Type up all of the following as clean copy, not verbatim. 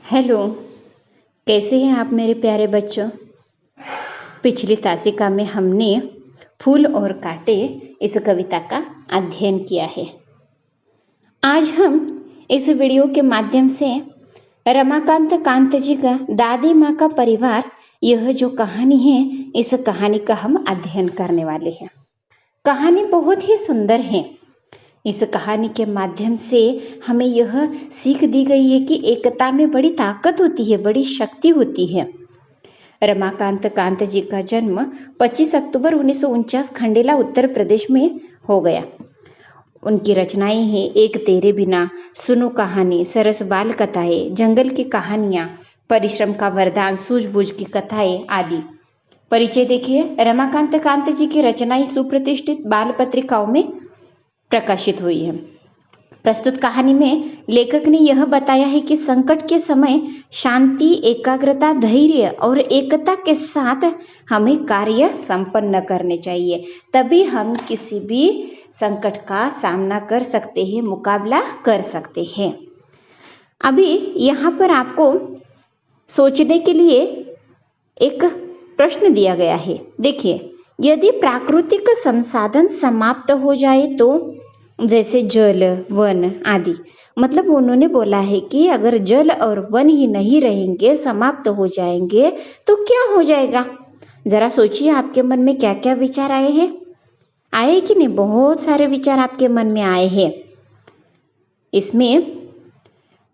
Hello. कैसे हैं आप मेरे प्यारे बच्चों। पिछली तासिका में हमने फूल और कांटे इस कविता का अध्ययन किया है। आज हम इस वीडियो के माध्यम से रमाकांत कांत जी का दादी माँ का परिवार, यह जो कहानी है, इस कहानी का हम अध्ययन करने वाले हैं। कहानी बहुत ही सुंदर है। इस कहानी के माध्यम से हमें यह सीख दी गई है कि एकता में बड़ी ताकत होती है, बड़ी शक्ति होती है। रमाकांत कांत जी का जन्म 25 अक्टूबर 1949 खंडेला उत्तर प्रदेश में हो गया। उनकी रचनाएं हैं एक तेरे बिना, सुनो कहानी, सरस बाल कथाएं, जंगल की कहानियां, परिश्रम का वरदान, सूझबूझ की कथाएं आदि। परिचय देखिए। रमाकांत कांत जी की रचनाएं सुप्रतिष्ठित बाल पत्रिकाओं में प्रकाशित हुई है। प्रस्तुत कहानी में लेखक ने यह बताया है कि संकट के समय शांति, एकाग्रता, धैर्य और एकता के साथ हमें कार्य संपन्न करने चाहिए, तभी हम किसी भी संकट का सामना कर सकते हैं, मुकाबला कर सकते हैं। अभी यहाँ पर आपको सोचने के लिए एक प्रश्न दिया गया है। देखिए, यदि प्राकृतिक संसाधन समाप्त हो जाए तो, जैसे जल, वन आदि, मतलब उन्होंने बोला है कि अगर जल और वन ही नहीं रहेंगे, समाप्त हो जाएंगे, तो क्या हो जाएगा। जरा सोचिए, आपके मन में क्या क्या विचार आए हैं। आए कि नहीं? बहुत सारे विचार आपके मन में आए हैं। इसमें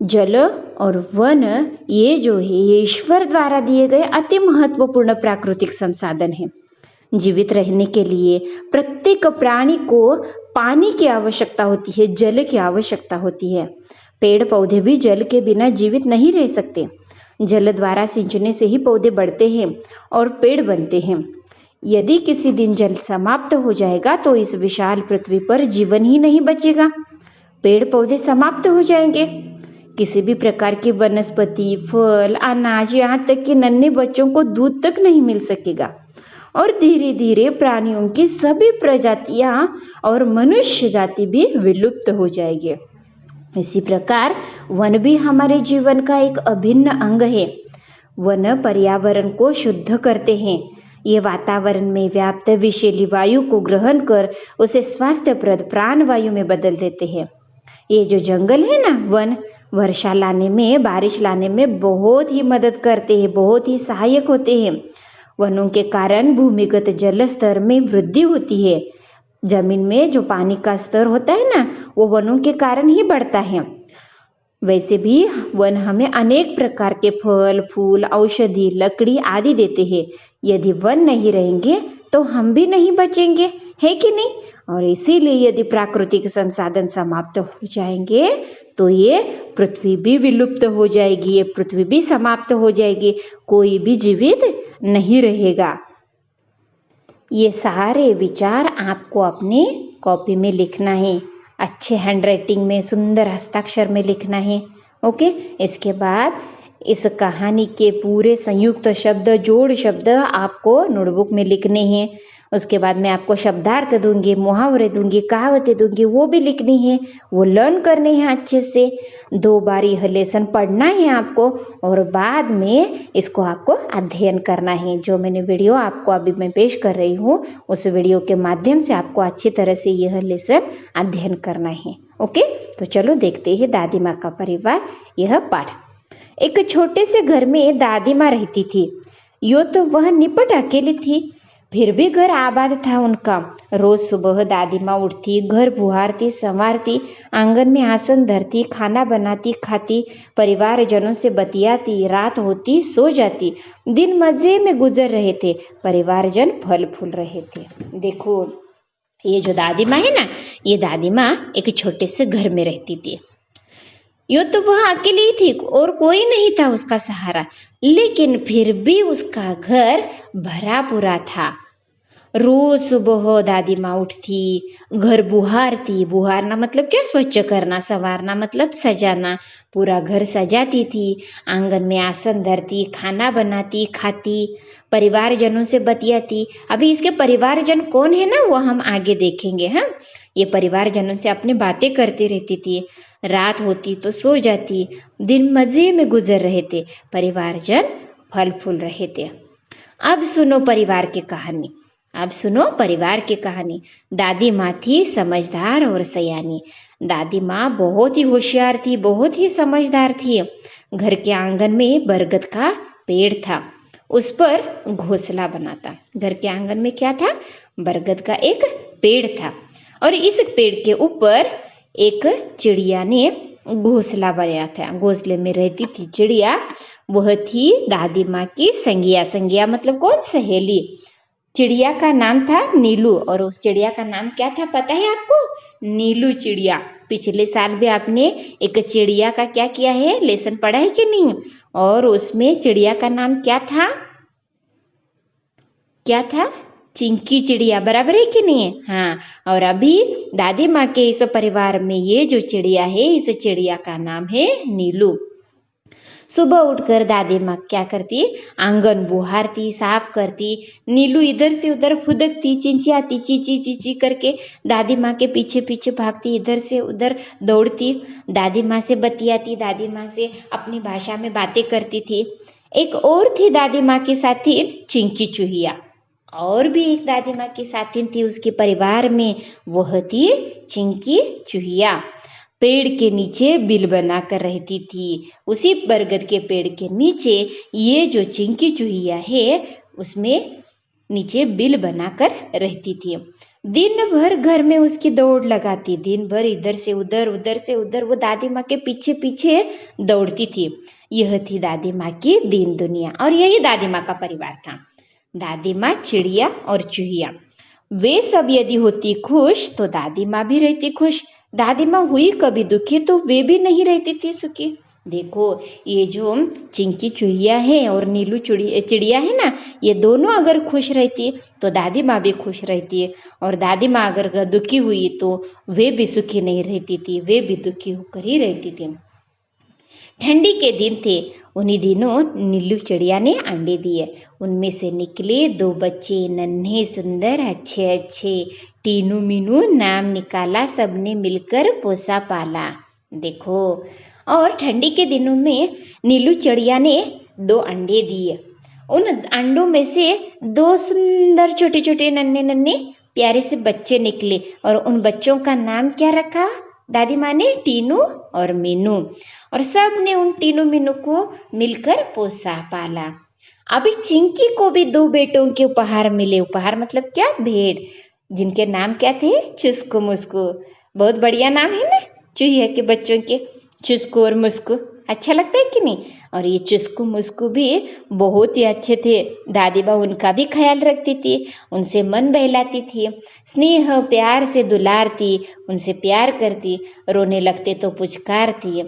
जल और वन, ये जो है, ये ईश्वर द्वारा दिए गए अति महत्वपूर्ण प्राकृतिक संसाधन है। जीवित रहने के लिए प्रत्येक प्राणी को पानी की आवश्यकता होती है, जल की आवश्यकता होती है। पेड़ पौधे भी जल के बिना जीवित नहीं रह सकते। जल द्वारा सिंचने से ही पौधे बढ़ते हैं और पेड़ बनते हैं। यदि किसी दिन जल समाप्त हो जाएगा तो इस विशाल पृथ्वी पर जीवन ही नहीं बचेगा, पेड़ पौधे समाप्त हो जाएंगे। किसी भी प्रकार की वनस्पति, फल, अनाज, यहाँ तक कि नन्हे बच्चों को दूध तक नहीं मिल सकेगा और धीरे धीरे प्राणियों की सभी प्रजातियां और मनुष्य जाति भी विलुप्त हो जाएगी। इसी प्रकार वन भी हमारे जीवन का एक अभिन्न अंग है। वन पर्यावरण को शुद्ध करते हैं। ये वातावरण में व्याप्त विषैली वायु को ग्रहण कर उसे स्वास्थ्यप्रद प्राण वायु में बदल देते हैं। ये जो जंगल है ना, वन, वर्षा लाने में, बारिश लाने में बहुत ही मदद करते हैं, बहुत ही सहायक होते हैं। वनों के कारण भूमिगत जल स्तर में वृद्धि होती है। जमीन में जो पानी का स्तर होता है ना, वो वनों के कारण ही बढ़ता है। वैसे भी वन हमें अनेक प्रकार के फल, फूल, औषधि, लकड़ी आदि देते हैं। यदि वन नहीं रहेंगे तो हम भी नहीं बचेंगे, है कि नहीं? और इसीलिए यदि प्राकृतिक संसाधन समाप्त हो जाएंगे तो ये पृथ्वी भी विलुप्त हो जाएगी, ये पृथ्वी भी समाप्त हो जाएगी, कोई भी जीवित नहीं रहेगा। ये सारे विचार आपको अपनी कॉपी में लिखना है, अच्छे हैंडराइटिंग में, सुंदर हस्ताक्षर में लिखना है। ओके। इसके बाद इस कहानी के पूरे संयुक्त शब्द, जोड़ शब्द आपको नोटबुक में लिखने हैं। उसके बाद मैं आपको शब्दार्थ दूंगी, मुहावरे दूंगी, कहावतें दूंगी, वो भी लिखनी है, वो लर्न करने हैं अच्छे से। 2 बार यह लेसन पढ़ना है आपको और बाद में इसको आपको अध्ययन करना है। जो मैंने वीडियो आपको अभी मैं पेश कर रही हूँ, उस वीडियो के माध्यम से आपको अच्छी तरह से यह लेसन अध्ययन करना है। ओके, तो चलो देखते हैं दादी माँ का परिवार, यह पाठ। एक छोटे से घर में दादी माँ रहती थी। यूँ तो वह निपट अकेली थी, फिर भी घर आबाद था उनका। रोज सुबह दादी माँ उठती, घर बुहारती, संवारती, आंगन में आसन धरती, खाना बनाती, खाती, परिवारजनों से बतियाती, रात होती सो जाती। दिन मजे में गुजर रहे थे, परिवारजन फल फूल रहे थे। देखो, ये जो दादी माँ है ना, ये दादी माँ एक छोटे से घर में रहती थी। यूँ तो वह अकेली ही थी और कोई नहीं था उसका सहारा, लेकिन फिर भी उसका घर भरा पूरा था। रोज सुबह दादी माँ उठती, घर बुहारती, बुहारना मतलब क्या? स्वच्छ करना, संवारना मतलब सजाना, पूरा घर सजाती थी, आंगन में आसन धरती, खाना बनाती, खाती, परिवारजनों से बतियाती। अभी इसके परिवारजन कौन है ना, वो हम आगे देखेंगे। हाँ, ये परिवारजनों से अपनी बातें करती रहती थी। रात होती तो सो जाती। दिन मज़े में गुजर रहे थे, परिवारजन फल फूल रहे थे। अब सुनो परिवार की कहानी। अब सुनो परिवार की कहानी। दादी माँ थी समझदार और सयानी। दादी माँ बहुत ही होशियार थी, बहुत ही समझदार थी। घर के आंगन में बरगद का पेड़ था, उस पर घोंसला बना था। घर के आंगन में क्या था? बरगद का एक पेड़ था, और इस पेड़ के ऊपर एक चिड़िया ने घोंसला बनाया था। घोंसले में रहती थी चिड़िया, वह थी दादी माँ की संगिया। संगिया मतलब कौन? सहेली। चिड़िया का नाम था नीलू, और उस चिड़िया का नाम क्या था पता है आपको? नीलू चिड़िया। पिछले साल भी आपने एक चिड़िया का क्या किया है, लेसन पढ़ा है कि नहीं? और उसमें चिड़िया का नाम क्या था? क्या था? चिंकी चिड़िया। बराबर है कि नहीं? हाँ। और अभी दादी माँ के इस परिवार में ये जो चिड़िया है, इस चिड़िया का नाम है नीलू। सुबह उठकर दादी माँ क्या करती? आंगन बुहारती, साफ करती। नीलू इधर से उधर फुदकती, चिंचियाती, चींची चींची करके दादी माँ के पीछे पीछे भागती, इधर से उधर दौड़ती, दादी माँ से बतियाती, दादी माँ से अपनी भाषा में बातें करती थी। एक और थी दादी माँ की साथी, चिंकी चूहिया। और भी एक दादी माँ की साथी थी उसके परिवार में, वह थी चिंकी चूहिया। पेड़ के नीचे बिल बनाकर रहती थी। उसी बरगद के पेड़ के नीचे ये जो चिंकी चूहिया है, उसमें नीचे बिल बनाकर रहती थी। दिन भर घर में उसकी दौड़ लगाती, दिन भर इधर से उधर, उधर से उधर वो दादी माँ के पीछे पीछे दौड़ती थी। यह थी दादी माँ की दीन दुनिया, और यही दादी माँ का परिवार था। दादी माँ, चिड़िया और चूहिया, वे सब यदि होती खुश तो दादी माँ भी रहती खुश। दादी माँ हुई कभी दुखी तो वे भी नहीं रहती थी सुखी। देखो, ये जो चिंकी चूहिया है और नीलू चिड़िया है ना, ये दोनों अगर खुश रहती तो दादी माँ भी खुश रहती, और दादी माँ अगर दुखी हुई तो वे भी सुखी नहीं रहती थी, वे भी दुखी होकर ही रहती थी। ठंडी के दिन थे। उन्हीं दिनों नीलू चिड़िया ने अंडे दिए। उनमें से निकले 2 बच्चे, नन्हे सुंदर अच्छे अच्छे। टीनू मीनू नाम निकाला, सबने मिलकर पोसा पाला। देखो, और ठंडी के दिनों में नीलू चिड़िया ने 2 अंडे दिए। उन अंडों में से 2 सुंदर छोटे छोटे नन्हे नन्हे प्यारे से बच्चे निकले, और उन बच्चों का नाम क्या रखा दादी माँ ने? टीनू और मीनू। और सब ने उन टीनू मीनू को मिलकर पोसा पाला। अभी चिंकी को भी 2 बेटों के उपहार मिले। उपहार मतलब क्या? भेंट, जिनके नाम क्या थे? चुस्कू मुस्कू। बहुत बढ़िया नाम है ना चूहिया के बच्चों के, चुस्कू और मुस्कू। अच्छा लगता है कि नहीं? और ये चुस्कू मुस्कू भी बहुत ही अच्छे थे। दादी माँ उनका भी ख्याल रखती थी, उनसे मन बहलाती थी, स्नेह प्यार से दुलारती, उनसे प्यार करती, रोने लगते तो पुचकारती।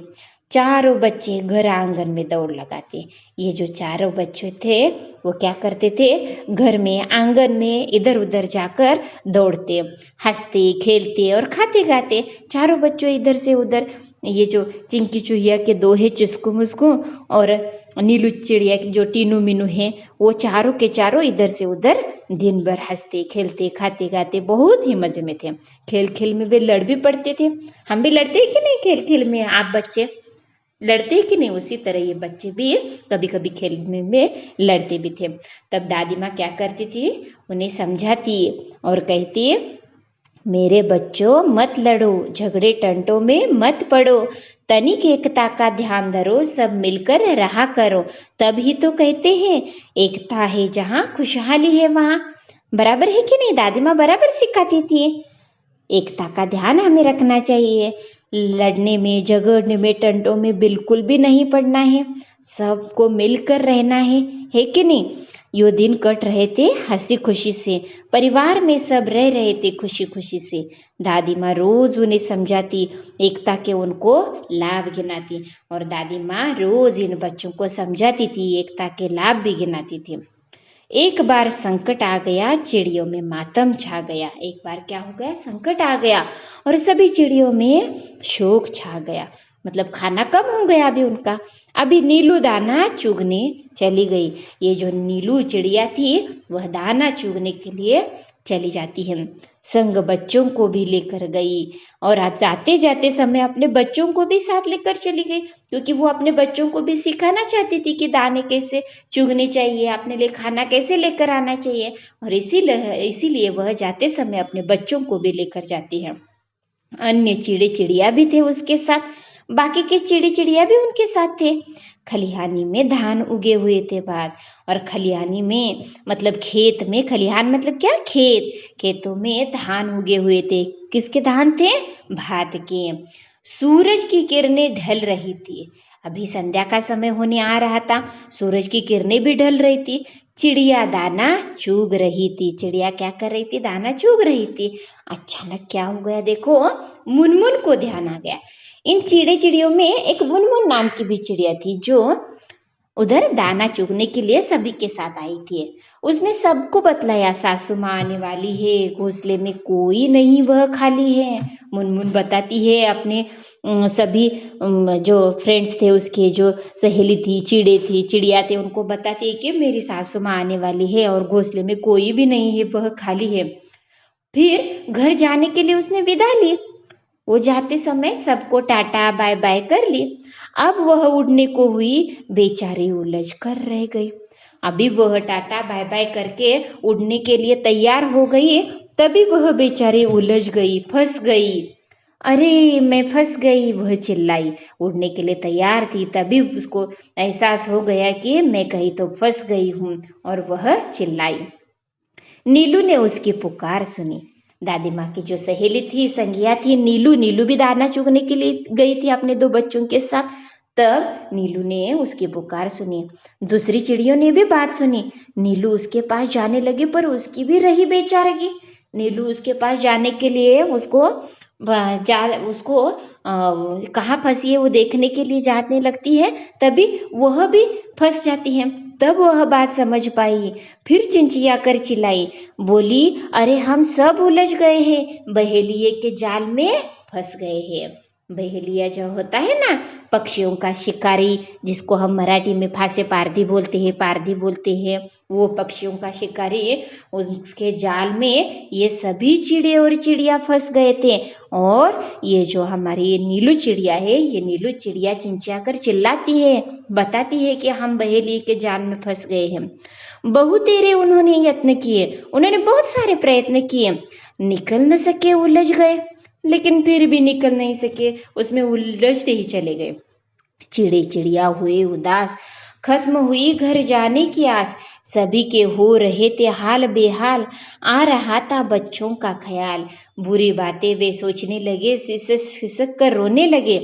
चारों बच्चे घर आंगन में दौड़ लगाते। ये जो चारों बच्चे थे वो क्या करते थे? घर में आंगन में इधर उधर जाकर दौड़ते, हंसते खेलते और खाते गाते। चारों बच्चों इधर से उधर, ये जो चिंकी चूहिया के 2 है चुस्कू मुस्कू, और नीलू चिड़िया के जो टीनू मीनू है, वो चारों के चारों इधर से उधर दिन भर हंसते खेलते खाते गाते बहुत ही मजे में थे। खेल खेल में वे लड़ भी पड़ते थे। हम भी लड़ते हैं कि नहीं खेल खेल में? आप बच्चे लड़ते हैं कि नहीं? उसी तरह ये बच्चे भी कभी कभी खेल में लड़ते भी थे। तब दादी माँ क्या करती थी? उन्हें समझाती और कहती, मेरे बच्चों मत लड़ो, झगड़े टंटों में मत पड़ो, तनिक एकता का ध्यान धरो, सब मिलकर रहा करो। तभी तो कहते हैं एकता है जहाँ खुशहाली है वहाँ। बराबर है कि नहीं? दादी माँ बराबर सिखाती थी। एकता का ध्यान हमें रखना चाहिए, लड़ने में झगड़ने में टंटों में बिल्कुल भी नहीं पड़ना है, सबको मिलकर रहना है कि नहीं? यो दिन कट रहे थे हंसी खुशी से, परिवार में सब रह रहे थे खुशी खुशी से। दादी माँ रोज उन्हें समझाती, एकता के उनको लाभ गिनाती, और दादी माँ रोज इन बच्चों को समझाती थी, एकता के लाभ भी गिनाती थी। एक बार संकट आ गया, चिड़ियों में मातम छा गया। एक बार क्या हो गया? संकट आ गया और सभी चिड़ियों में शोक छा गया। मतलब खाना कम हो गया अभी उनका। अभी नीलू दाना चुगने चली गई। ये जो नीलू चिड़िया थी वह दाना चुगने के लिए चली जाती है। संग बच्चों को भी लेकर गई और जाते जाते समय अपने बच्चों को भी साथ लेकर चली गई, क्योंकि वो अपने बच्चों को भी सिखाना चाहती थी कि दाने कैसे चुगने चाहिए, अपने लिए खाना कैसे लेकर आना चाहिए। और इसीलिए वह जाते समय अपने बच्चों को भी लेकर जाती है। अन्य चिड़े चिड़िया भी थे उसके साथ, बाकी के चिड़े चिड़िया भी उनके साथ थे। खलिहानी में धान उगे हुए थे बाहर, और खलिहानी में मतलब खेत में, खलिहान मतलब क्या, खेत, खेतों में धान उगे हुए थे। किसके धान थे? भात के। सूरज की किरणें ढल रही थी, अभी संध्या का समय होने आ रहा था, सूरज की किरणें भी ढल रही थी। चिड़िया दाना चुग रही थी। चिड़िया क्या कर रही थी? दाना चुग रही थी। अचानक क्या हो गया देखो, मुनमुन को ध्यान आ गया। इन चिड़े चिड़ियों में एक मुनमुन नाम की भी चिड़िया थी, जो उधर दाना चुगने के लिए सभी के साथ आई थी। उसने सबको बतलाया, सासू माँ आने वाली है, घोंसले में कोई नहीं, वह खाली है। मुनमुन बताती है अपने सभी जो फ्रेंड्स थे उसके, जो सहेली थी, चिड़िया थे, उनको बताती है कि मेरी सासू माँ आने वाली है और घोंसले में कोई भी नहीं है, वह खाली है। फिर घर जाने के लिए उसने विदा ली। वो जाते समय सबको टाटा बाय बाय कर ली। अब वह उड़ने को हुई, बेचारी उलझ कर रह गई। अभी वह टाटा बाय बाय करके उड़ने के लिए तैयार हो गई, तभी वह बेचारी उलझ गई, फंस गई। अरे मैं फंस गई, वह चिल्लाई। उड़ने के लिए तैयार थी, तभी उसको एहसास हो गया कि मैं कहीं तो फंस गई हूँ, और वह चिल्लाई। नीलू ने उसकी पुकार सुनी। दादी माँ की जो सहेली थी, संगिया थी, नीलू भी दाना चुगने के लिए गई थी अपने दो बच्चों के साथ। तब नीलू ने उसकी पुकार सुनी। दूसरी चिड़ियों ने भी बात सुनी। नीलू उसके पास जाने लगी, पर उसकी भी रही बेचारगी। नीलू उसके पास जाने के लिए उसको कहाँ फंसी है वो देखने के लिए जाने लगती है, तभी वह भी फंस जाती है। तब वह बात समझ पाई, फिर चिंचिया कर चिल्लाई, बोली, अरे हम सब उलझ गए हैं, बहेलिए के जाल में फंस गए हैं। बहेलिया जो होता है ना, पक्षियों का शिकारी, जिसको हम मराठी में फासे पारधी बोलते हैं, वो पक्षियों का शिकारी, उसके जाल में ये सभी चिड़े और चिड़िया फंस गए थे। और ये जो हमारी ये नीलू चिड़िया है, ये नीलू चिड़िया चिंचिया कर चिल्लाती है, बताती है कि हम बहेलिए के जाल में फंस गए हैं। बहुत तेरे उन्होंने यत्न किए, उन्होंने बहुत सारे प्रयत्न किए, निकल न सके, उलझ गए, लेकिन फिर भी निकल नहीं सके, उसमें उलझते ही चले गए। चिड़े चिड़िया हुए उदास, खत्म हुई घर जाने की आस, सभी के हो रहे थे हाल बेहाल, आ रहा था बच्चों का ख्याल। बुरी बातें वे सोचने लगे, सिसक सिसक कर रोने लगे।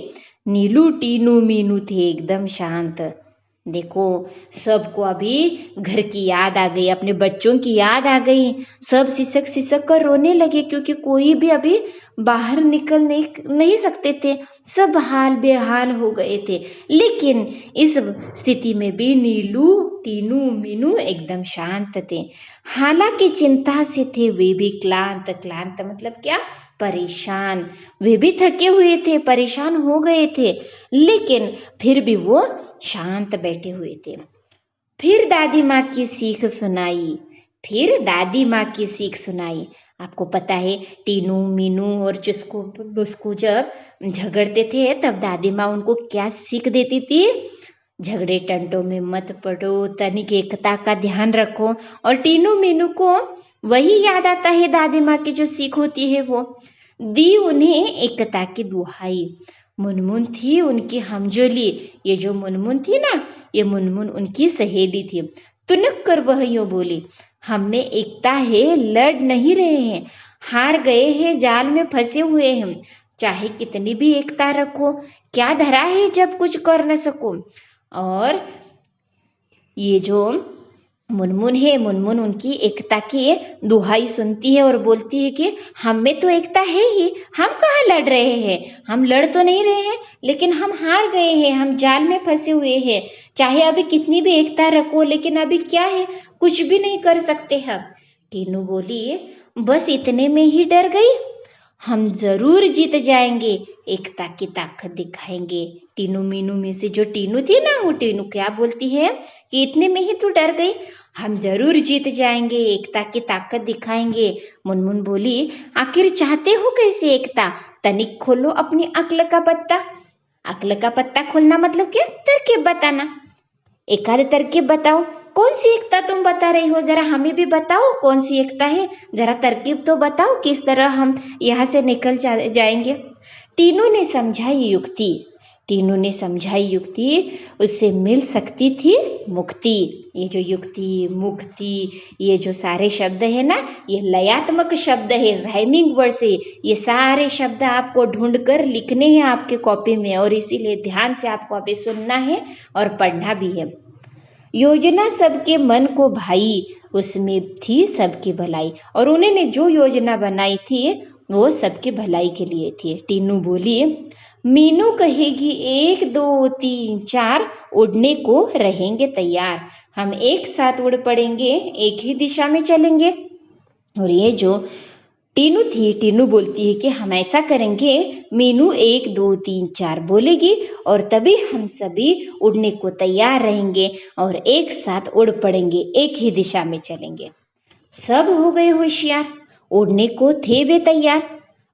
नीलू टीनू मीनू थे एकदम शांत। देखो, सबको अभी घर की याद आ गई, अपने बच्चों की याद आ गई। सब सिसक सिसक कर रोने लगे, क्योंकि कोई भी अभी बाहर निकल नहीं सकते थे, सब हाल बेहाल हो गए थे। लेकिन इस स्थिति में भी नीलू टीनू मीनू एकदम शांत थे। हालांकि चिंता से थे वे भी क्लांत। क्लांत मतलब क्या? परेशान। वे भी थके हुए थे, परेशान हो गए थे, लेकिन फिर भी वो शांत बैठे हुए थे। फिर दादी माँ की सीख सुनाई। आपको पता है, टीनू मीनू और जिसको उसको जब झगड़ते थे, तब दादी माँ उनको क्या सीख देती थी? झगड़े टंटों में मत पड़ो, तनिक एकता का ध्यान रखो। और टीनू मीनू को वही याद आता है, दादी माँ की जो सीख होती है वो दी उन्हें एकता की दुहाई। मुनमुन थी उनकी हमजोली। ये जो मुनमुन थी ना, ये मुनमुन उनकी सहेली थी। तुनक कर वह यूं बोली, हम में एकता है, लड़ नहीं रहे हैं, हार गए हैं, जाल में फंसे हुए हैं, चाहे कितनी भी एकता रखो, क्या धरा है जब कुछ कर न सको। और ये जो मुनमुन है, मुनमुन उनकी एकता की दुहाई सुनती है और बोलती है कि हम में तो एकता है ही, हम कहाँ लड़ रहे हैं, हम लड़ तो नहीं रहे हैं, लेकिन हम हार गए हैं, हम जाल में फंसे हुए हैं, चाहे अभी कितनी भी एकता रखो, लेकिन अभी क्या है, कुछ भी नहीं कर सकते हम। टीनू बोली, बस इतने में ही डर गई, हम जरूर जीत जाएंगे, एकता की ताकत दिखाएंगे, टीनू मीनू में से जो टीनू थी ना, वो टीनू क्या बोलती है कि इतने में ही तू डर गई, हम जरूर जीत जाएंगे, एकता की ताकत दिखाएंगे। मुनमुन बोली, आखिर चाहते हो कैसे एकता? तनिक खोलो अपनी अक्ल का पत्ता। अक्ल का पत्ता खोलना मतलब क्या? तरकीब बताना। एक आध तरकीब बताओ। कौन सी एकता तुम बता रही हो? जरा हमें भी बताओ कौन सी एकता है, जरा तरकीब तो बताओ, किस तरह हम यहाँ से निकल जाएंगे। टीनू ने समझाई युक्ति, टीनू ने समझाई युक्ति, उससे मिल सकती थी मुक्ति। ये जो युक्ति, मुक्ति, ये जो सारे शब्द है ना, ये लयात्मक शब्द है, राइमिंग वर्ड से। ये सारे शब्द आपको ढूंढकर लिखने हैं आपके कॉपी में, और इसीलिए ध्यान से आपको अभी सुनना है और पढ़ना भी है। योजना सबके मन को भाई, उसमें थी सबकी भलाई, और उन्होंने जो योजना बनाई थी वो सबकी भलाई के लिए थी। टीनू बोली, मीनू कहेगी 1 2 3 4, उड़ने को रहेंगे तैयार, हम एक साथ उड़ पड़ेंगे, एक ही दिशा में चलेंगे। और ये जो टीनू थी, टीनू बोलती है कि हम ऐसा करेंगे, मीनू 1 2 3 4 बोलेगी और तभी हम सभी उड़ने को तैयार रहेंगे और एक साथ उड़ पड़ेंगे, एक ही दिशा में चलेंगे। सब हो गए होशियार, उड़ने को थे वे तैयार।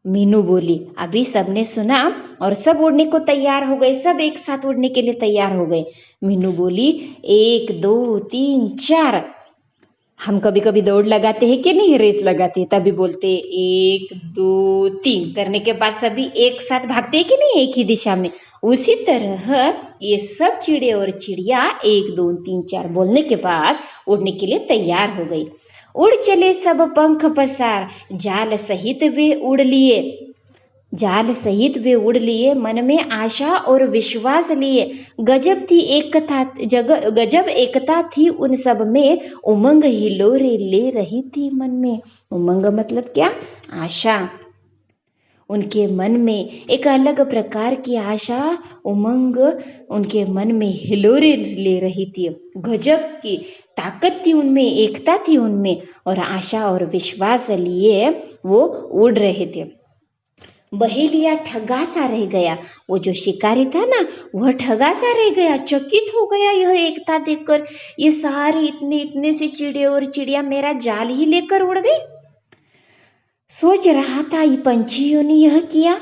मीनू बोली, अभी सबने सुना और सब उड़ने को तैयार हो गए, सब एक साथ उड़ने के लिए तैयार हो गए। मीनू बोली, 1 2 3 4। हम कभी कभी दौड़ लगाते हैं कि नहीं, रेस लगाते हैं, तभी बोलते 1 2 3 करने के बाद सभी एक साथ भागते हैं कि नहीं, एक ही दिशा में। उसी तरह ये सब चिड़े और चिड़िया 1 2 3 4 बोलने के बाद उड़ने के लिए तैयार हो गई। उड़ चले सब पंख पसार, जाल सहित वे उड़ लिए, जाल सहित वे उड़ लिए, मन में आशा और विश्वास लिए। गजब थी एकता, गजब एकता थी उन सब में, उमंग हिलोरे ले रही थी मन में। उमंग मतलब क्या? आशा। उनके मन में एक अलग प्रकार की आशा, उमंग उनके मन में हिलोरे ले रही थी। गजब की ताकत थी उनमें, एकता थी उनमें, और आशा और विश्वास लिए वो उड़ रहे थे। बहेलिया ठगा सा रह गया, वो जो शिकारी था ना, वह ठगा सा रह गया, चकित हो गया यह एकता देखकर। ये सारे इतने इतने से चिड़े और चिड़िया मेरा जाल ही लेकर उड़ गई। सोच रहा था ये पंछियों ने यह किया,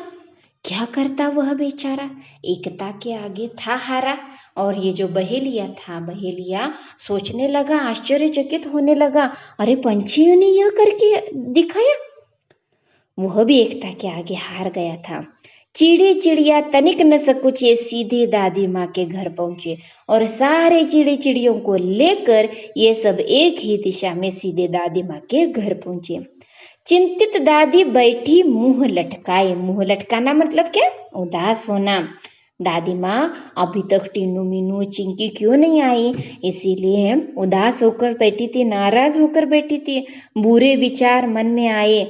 क्या करता वह बेचारा, एकता के आगे था हारा। और ये जो बहेलिया था, बहेलिया सोचने लगा, आश्चर्यचकित होने लगा, अरे पंछियों ने यह करके दिखाया। वह भी एकता के आगे हार गया था। चिड़ी चिड़िया तनिक न सकुचे, सीधे दादी माँ के घर पहुंचे, और सारे चिड़ी चिड़ियों को लेकर ये सब एक ही दिशा में सीधे दादी माँ के घर पहुंचे। चिंतित दादी बैठी मुंह लटकाए, मुंह लटकाना मतलब क्या? उदास होना। दादी माँ अभी तक टीनू मीनू चिंकी क्यों नहीं आई, इसीलिए उदास होकर बैठी थी, नाराज होकर बैठी थी, बुरे विचार मन में आए।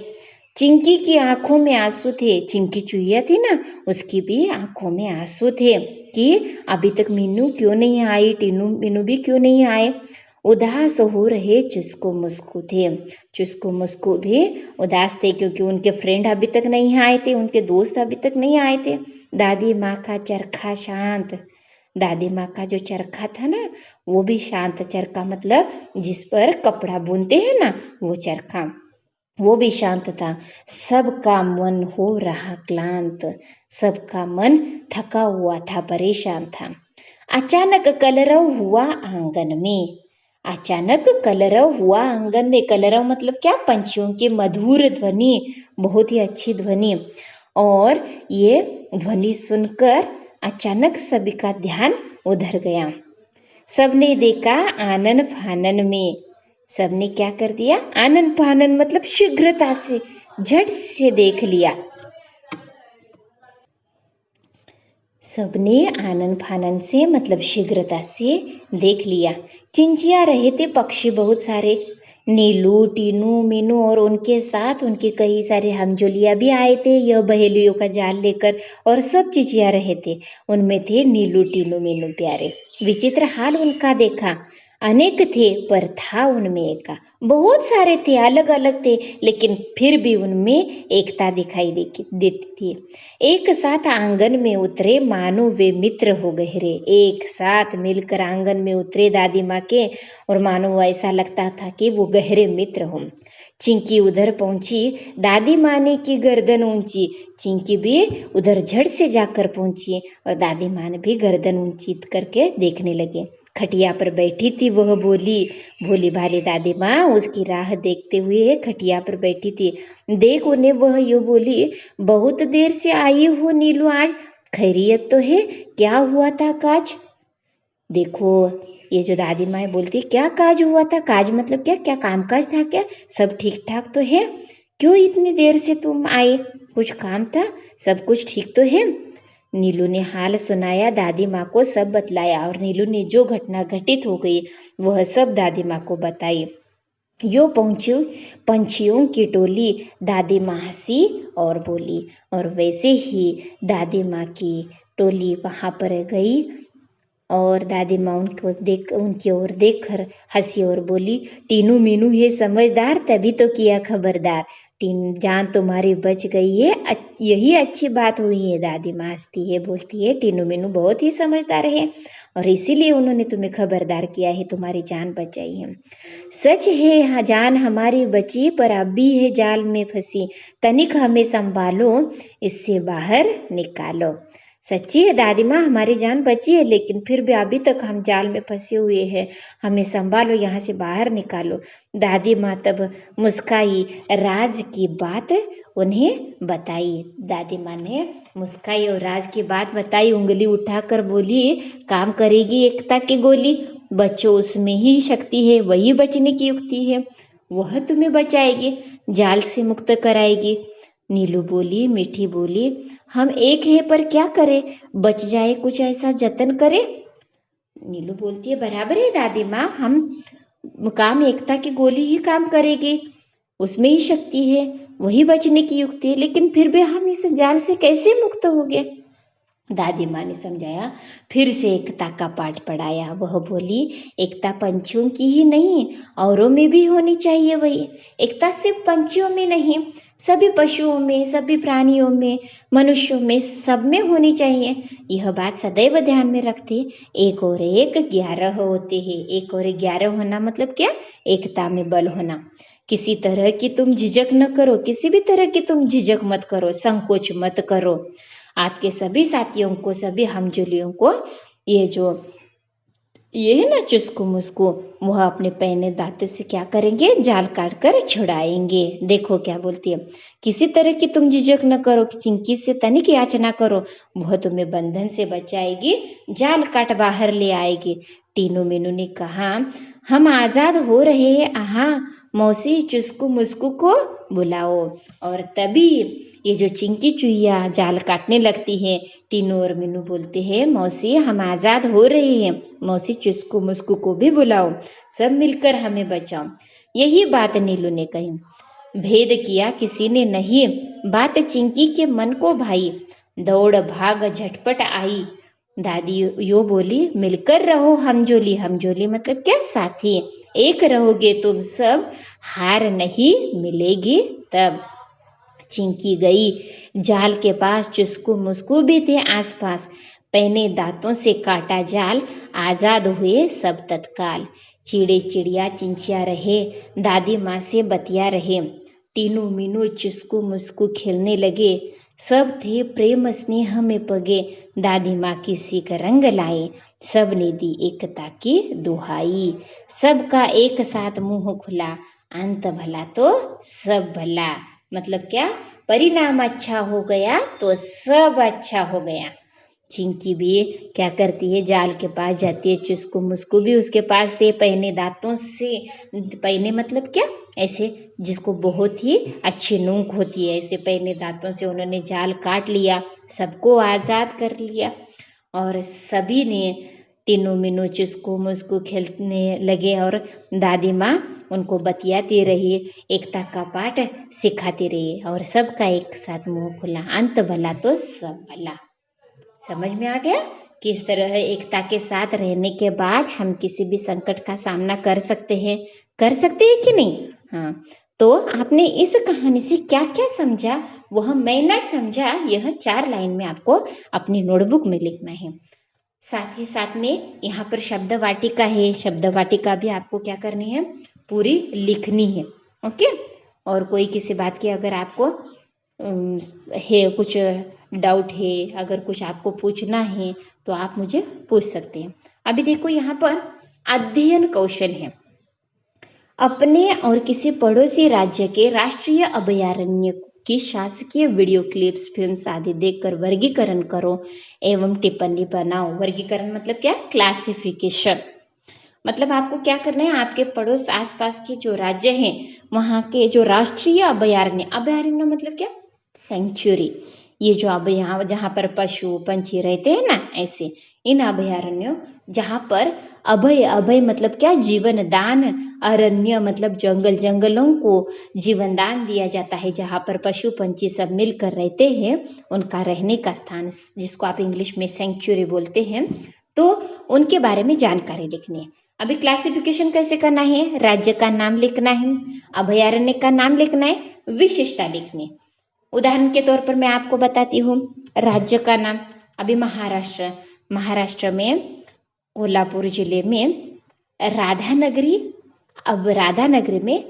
चिंकी की आंखों में आंसू थे, चिंकी चुईया थी ना, उसकी भी आंखों में आंसू थे कि अभी तक मीनू क्यों नहीं आई, टीनू मीनू भी क्यों नहीं आए। उदास हो रहे चुस्कू मुस्कू थे, चुस्कू मुस्कू भी उदास थे क्योंकि उनके फ्रेंड अभी तक नहीं आए थे, उनके दोस्त अभी तक नहीं आए थे। दादी माँ का चरखा शांत, दादी माँ का जो चरखा था ना, वो भी शांत। चरखा मतलब जिस पर कपड़ा बुनते हैं ना, वो चरखा, वो भी शांत था। सबका मन हो रहा क्लांत, सबका मन थका हुआ था, परेशान था। अचानक कलरव हुआ आंगन में, अचानक कलरव हुआ आंगन में। कलरव मतलब क्या? पंछियों की मधुर ध्वनि, बहुत ही अच्छी ध्वनि। और ये ध्वनि सुनकर अचानक सभी का ध्यान उधर गया। सबने देखा आनन फानन में, सबने क्या कर दिया? आनन फानन मतलब शीघ्रता से, झट से देख लिया। सबने आनन फानन से मतलब शीघ्रता से देख लिया। चिंचिया रहे थे पक्षी बहुत सारे, नीलू टीनू मीनू और उनके साथ उनके कई सारे हमजोलिया भी आए थे यह बहेलियों का जाल लेकर, और सब चिचिया रहे थे। उनमें थे नीलू टीनू मीनू प्यारे। विचित्र हाल उनका देखा, अनेक थे पर था उनमें एका। बहुत सारे थे, अलग अलग थे, लेकिन फिर भी उनमें एकता दिखाई देती थी। एक साथ आंगन में उतरे मानो वे मित्र हो गहरे। एक साथ मिलकर आंगन में उतरे दादी माँ के, और मानो ऐसा लगता था कि वो गहरे मित्र हों। चिंकी उधर पहुंची, दादी माँ ने की गर्दन ऊंची। चिंकी भी उधर झट से जाकर पहुंची और दादी माँ ने भी गर्दन ऊंची करके देखने लगे। खटिया पर बैठी थी वह बोली, भोली भाली दादी माँ उसकी राह देखते हुए खटिया पर बैठी थी। देख उन्हें वह यूं बोली, बहुत देर से आई हो नीलू, आज खैरियत तो है? क्या हुआ था काज? देखो, ये जो दादी माँ बोलती क्या काज हुआ था? काज मतलब क्या? क्या कामकाज था क्या? सब ठीक ठाक तो है? क्यों इतनी देर से तुम आए? कुछ काम था? सब कुछ ठीक तो है? नीलू ने हाल सुनाया, दादी माँ को सब बतलाया, और नीलू ने जो घटना घटित हो गई वह सब दादी माँ को बताई। यो पहुंची पंछियों की टोली, दादी माँ हंसी और बोली। और वैसे ही दादी माँ की टोली वहां पर गई और दादी माँ उनकी ओर देखकर हंसी और बोली, टीनू मीनू है समझदार, तभी तो किया खबरदार। जान तुम्हारी बच गई है, यही अच्छी बात हुई है। दादी माँ हंसती है, बोलती है, टीनू मीनू बहुत ही समझदार है और इसीलिए उन्होंने तुम्हें खबरदार किया है, तुम्हारी जान बचाई है। सच है जान हमारी बची, पर अब भी है जाल में फंसी, तनिक हमें संभालो, इससे बाहर निकालो। सच्ची है दादी माँ, हमारी जान बची है, लेकिन फिर भी अभी तक हम जाल में फंसे हुए हैं, हमें संभालो, यहाँ से बाहर निकालो। दादी माँ तब मुस्काई, राज की बात उन्हें बताई। दादी माँ ने मुस्काई और राज की बात बताई, उंगली उठाकर बोली, काम करेगी एकता की गोली, बच्चों उसमें ही शक्ति है, वही बचने की युक्ति है, वह तुम्हें बचाएगी, जाल से मुक्त कराएगी। नीलू बोली, मीठी बोली, हम एक है पर क्या करें, बच जाए कुछ ऐसा जतन करे। नीलू बोलती है, बराबर है दादी माँ, हम काम एकता की गोली ही काम करेगी, उसमें ही शक्ति है, वही बचने की युक्ति है, लेकिन फिर भी हम इस जाल से कैसे मुक्त होंगे। दादी माँ ने समझाया, फिर से एकता का पाठ पढ़ाया। वह बोली, एकता पंछियों की ही नहीं, औरों में भी होनी चाहिए वही। एकता सिर्फ पंछियों में नहीं, सभी पशुओं में, सभी प्राणियों में, मनुष्यों में, सब में होनी चाहिए। यह बात सदैव ध्यान में रखते। एक और एक 11 होते हैं। एक और 11 होना मतलब क्या? एकता में बल होना। किसी तरह की तुम झिझक न करो, किसी भी तरह की तुम झिझक मत करो, संकोच मत करो। आपके सभी साथियों को, सभी हमजोलियों को ये है ना चुस्कू मुस्कू, वह अपने पहने दांत से क्या करेंगे, जाल काट कर छुड़ाएंगे। देखो क्या बोलती है, किसी तरह की तुम झिझक न करो, चिंकी से तनिक याचना करो, वह तुम्हें बंधन से बचाएगी, जाल काट बाहर ले आएगी। टीनू मीनू ने कहा, हम आजाद हो रहे हैं, आहा मौसी चुस्कू मुस्कू को बुलाओ। और तभी ये जो चिंकी चुहिया जाल काटने लगती है, टीनू और मीनू बोलते हैं, मौसी हम आजाद हो रहे हैं, मौसी चुस्कू मुस्कू को भी बुलाओ, सब मिलकर हमें बचाओ। यही बात नीलू ने कही। भेद किया किसी ने नहीं, बात चिंकी के मन को भाई, दौड़ भाग झटपट आई। दादी यो बोली, मिलकर रहो हमजोली, हमजोली मतलब क्या? साथी, एक रहोगे तुम सब, हार नहीं मिलेगी तब। चिंकी गई जाल के पास, चुस्कू मुस्कू भी थे आसपास, पहने दांतों से काटा जाल, आजाद हुए सब तत्काल। चिड़े चिड़िया चिंचिया रहे, दादी माँ से बतिया रहे, टीनू मीनू चुस्कू मुस्कू खेलने लगे, सब थे प्रेम स्नेह में पगे, दादी माँ की सीख रंग लाए, सब ने दी एकता की दुहाई, सबका एक साथ मुंह खुला, अंत भला तो सब भला। मतलब क्या? परिणाम अच्छा हो गया तो सब अच्छा हो गया। चिंकी भी क्या करती है, जाल के पास जाती है, चुस्कू मुस्कू भी उसके पास थे, पहने दांतों से, पहने मतलब क्या? ऐसे जिसको बहुत ही अच्छी नोक होती है, ऐसे पहने दांतों से उन्होंने जाल काट लिया, सबको आजाद कर लिया। और सभी ने टीनू मीनू चुस्कू मुस्कू खेलने लगे और दादी माँ उनको बतियाती रही, एकता का पाठ सिखाती रही, और सबका एक साथ मुंह खुला, अंत भला तो सब भला। समझ में आ गया? किस तरह एकता के साथ रहने के बाद हम किसी भी संकट का सामना कर सकते हैं कि नहीं। हाँ, तो आपने इस कहानी से क्या क्या समझा वह मैं ना समझा, यह 4 लाइन में आपको अपनी नोटबुक में लिखना है। साथ ही साथ में यहाँ पर शब्द वाटिका है, शब्द वाटिका भी आपको क्या करनी है, पूरी लिखनी है। ओके, और कोई किसी बात की अगर आपको है कुछ डाउट है, अगर कुछ आपको पूछना है तो आप मुझे पूछ सकते हैं। अभी देखो यहाँ पर अध्ययन कौशल है। अपने और किसी पड़ोसी राज्य के राष्ट्रीय अभयारण्य की शासकीय वीडियो क्लिप्स, फिल्म्स आदि देखकर वर्गीकरण करो एवं टिप्पणी बनाओ। वर्गीकरण मतलब क्या, क्लासिफिकेशन। मतलब आपको क्या करना है, आपके पड़ोस आसपास के जो राज्य हैं वहाँ के जो राष्ट्रीय अभयारण्य, अभयारण्य मतलब क्या, सेंचुरी, ये जो अब यहाँ जहाँ पर पशु पंछी रहते हैं ना, ऐसे इन अभयारण्यों जहाँ पर अभय, अभय मतलब क्या, जीवन दान, अरण्य मतलब जंगल, जंगलों को जीवन दान दिया जाता है, जहाँ पर पशु पंछी सब मिलकर रहते हैं, उनका रहने का स्थान, जिसको आप इंग्लिश में सेंचुरी बोलते हैं, तो उनके बारे में जानकारी लिखनी है। अभी क्लासिफिकेशन कैसे करना है, राज्य का नाम लिखना है, अभयारण्य का नाम लिखना है, विशेषता लिखनी है। उदाहरण के तौर पर मैं आपको बताती हूँ, राज्य का नाम, अभी महाराष्ट्र, महाराष्ट्र में कोल्हापुर जिले में राधानगरी, अब राधानगरी में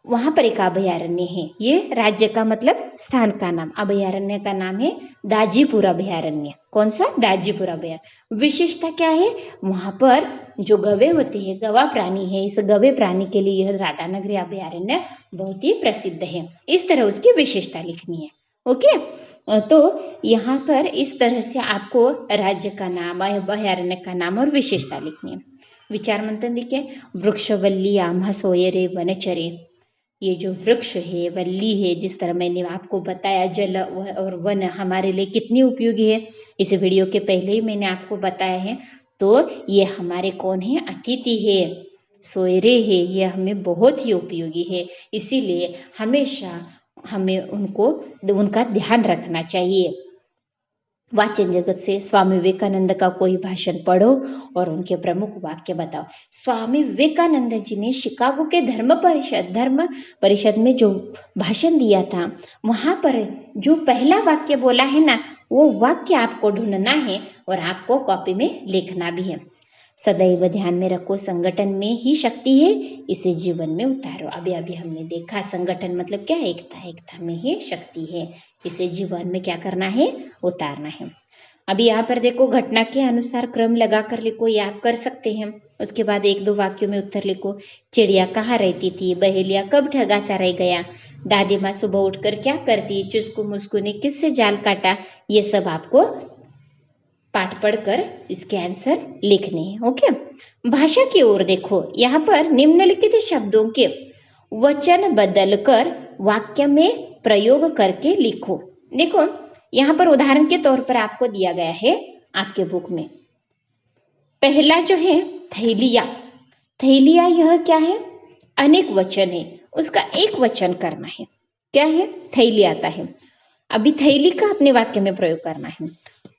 वहाँ पर एक अभयारण्य है, ये राज्य का मतलब स्थान का नाम, अभयारण्य का नाम है दाजीपुर अभयारण्य। कौन सा, दाजीपुर अभयारण्य। विशेषता क्या है, वहाँ पर जो गवे होते हैं, गवा प्राणी है, इस गवे प्राणी के लिए यह राधानगरी अभयारण्य बहुत ही प्रसिद्ध है। इस तरह उसकी विशेषता लिखनी है। ओके, तो यहाँ पर इस तरह से आपको राज्य का नाम, अभयारण्य का नाम और विशेषता लिखनी है। विचार मंथन देखिए, वृक्षवल्ली आम्हा सोयरे वनचरे, ये जो वृक्ष है, वल्ली है, जिस तरह मैंने आपको बताया, जल और वन हमारे लिए कितनी उपयोगी है, इस वीडियो के पहले ही मैंने आपको बताया है। तो ये हमारे कौन है, अतिथि है, सोयरे है, ये हमें बहुत ही उपयोगी है, इसीलिए हमेशा हमें उनका ध्यान रखना चाहिए। वाचन जगत से स्वामी विवेकानंद का कोई भाषण पढ़ो और उनके प्रमुख वाक्य बताओ। स्वामी विवेकानंद जी ने शिकागो के धर्म परिषद में जो भाषण दिया था, वहाँ पर जो पहला वाक्य बोला है ना, वो वाक्य आपको ढूंढना है और आपको कॉपी में लिखना भी है। सदैव ध्यान में रखो, संगठन में ही शक्ति है, इसे जीवन में उतारो। अभी अभी हमने देखा, संगठन मतलब क्या, एकता, एकता में ही शक्ति है, इसे जीवन में क्या करना है, उतारना है। अभी यहाँ पर देखो, घटना के अनुसार क्रम लगाकर लिखो, याद कर सकते हैं। उसके बाद 1-2 वाक्यों में उत्तर लिखो। चिड़िया कहाँ रहती थी, बहेलिया कब ठगासा रह गया, दादी माँ सुबह उठकर क्या करती, चुस्कू मुस्कू ने किससे जाल काटा, ये सब आपको पाठ पढ़कर इसके आंसर लिखने हैं। ओके, भाषा की ओर देखो, यहाँ पर निम्नलिखित शब्दों के वचन बदलकर वाक्य में प्रयोग करके लिखो। देखो यहाँ पर उदाहरण के तौर पर आपको दिया गया है आपके बुक में। पहला जो है थैलिया, थैलिया यह क्या है, अनेक वचन है, उसका एक वचन करना है, क्या है, थैली आता है। अभी थैली का अपने वाक्य में प्रयोग करना है।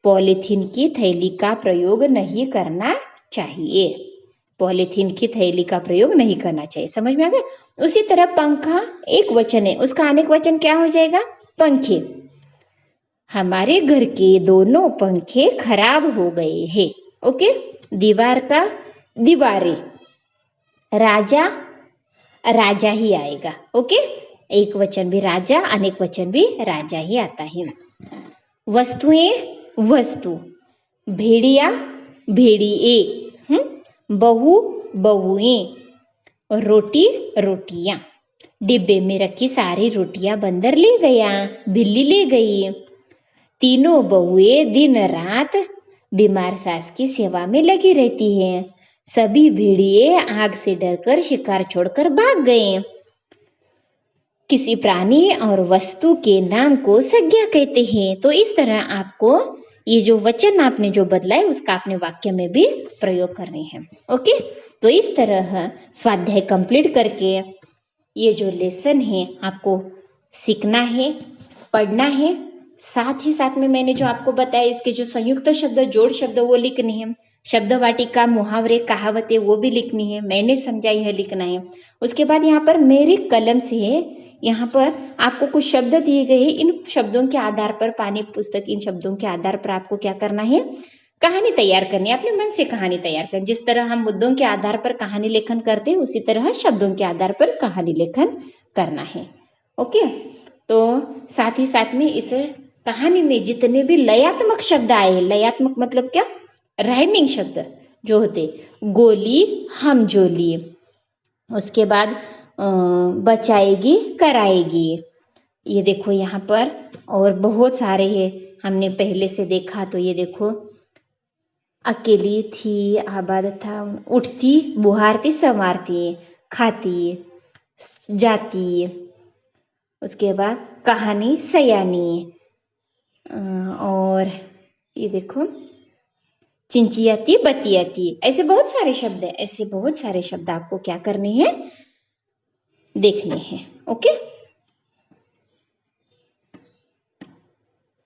पॉलीथीन की थैली का प्रयोग नहीं करना चाहिए, पॉलीथीन की थैली का प्रयोग नहीं करना चाहिए, समझ में आ गया। उसी तरह पंखा एक वचन है, उसका अनेक वचन क्या हो जाएगा, पंखे। हमारे घर के दोनों पंखे खराब हो गए हैं। ओके, दीवार का दीवारें, राजा राजा ही आएगा। ओके, एक वचन भी राजा, अनेक वचन भी राजा ही आता है। वस्तुएं वस्तु, भेड़िया भेड़िए, बहू बहुएं, रोटी रोटियां। डिब्बे में रखी सारी रोटियां बंदर ले गया, बिल्ली ले गई। तीनों बहुएं दिन रात बीमार सास की सेवा में लगी रहती हैं। सभी भेड़िए आग से डरकर शिकार छोड़कर भाग गए। किसी प्राणी और वस्तु के नाम को संज्ञा कहते हैं। तो इस तरह आपको ये जो वचन आपने जो बदला है उसका अपने वाक्य में भी प्रयोग करने हैं। ओके, तो इस तरह स्वाध्याय कंप्लीट करके ये जो लेसन है आपको सीखना है, पढ़ना है, साथ ही साथ में मैंने जो आपको बताया इसके जो संयुक्त शब्द जोड़ शब्द वो लिखने हैं, शब्द वाटिका, मुहावरे, कहावतें वो भी लिखनी है, मैंने समझा यह लिखना है। उसके बाद यहाँ पर मेरी कलम से यहाँ पर आपको कुछ शब्द दिए गए हैं, इन शब्दों के आधार पर पानी पुस्तक, इन शब्दों के आधार पर आपको क्या करना है, कहानी तैयार करनी है, अपने मन से कहानी तैयार करनी। जिस तरह हम मुद्दों के आधार पर कहानी लेखन करते हैं उसी तरह शब्दों के आधार पर कहानी लेखन करना है। ओके, तो साथ ही साथ में इस कहानी में जितने भी लयात्मक शब्द आए हैं, लयात्मक मतलब क्या, राइमिंग शब्द जो होते, गोली हम जोली, उसके बाद बचाएगी कराएगी, ये देखो यहाँ पर और बहुत सारे हैं, हमने पहले से देखा। तो ये देखो, अकेली थी आबाद था, उठती बुहारती संवारती, खाती जाती, उसके बाद कहानी सयानी, और ये देखो चिंचियाती बतियाती, ऐसे बहुत सारे शब्द है, ऐसे बहुत सारे शब्द आपको क्या करने हैं, देखने हैं। ओके।